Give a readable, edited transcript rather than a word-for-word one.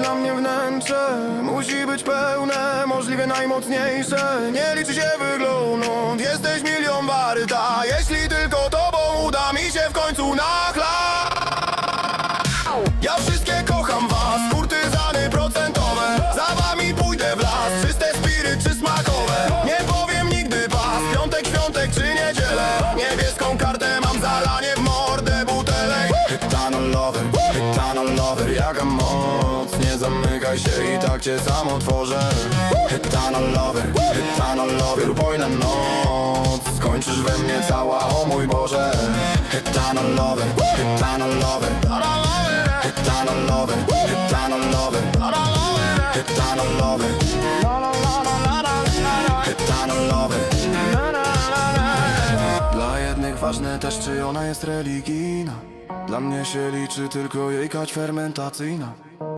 dla mnie wnętrze musi być pełne, możliwie najmocniejsze. Nie liczy się wygląd, jesteś milion warta. Jeśli tylko tobą uda mi się w końcu nachlać. Ja wszystkie kocham was, kurtyzany procentowe. Za wami pójdę w las, czyste spiry czy smakowe. Nie powiem nigdy pas, piątek, świątek czy niedzielę. Niebieską kartę mam, zalanie w mordę butelek. Etanol lover, jaka moc. Nie zamykaj się i tak cię sam otworzę. Etanol lover, upojna noc. Skończysz we mnie cała, o mój Boże. Etanol lover, etanol lover, etanol lover, etanol lover, etanol lover, etanol lover. Dla jednych ważne też, czy ona jest religijna. Dla mnie się liczy tylko jej kać fermentacyjna.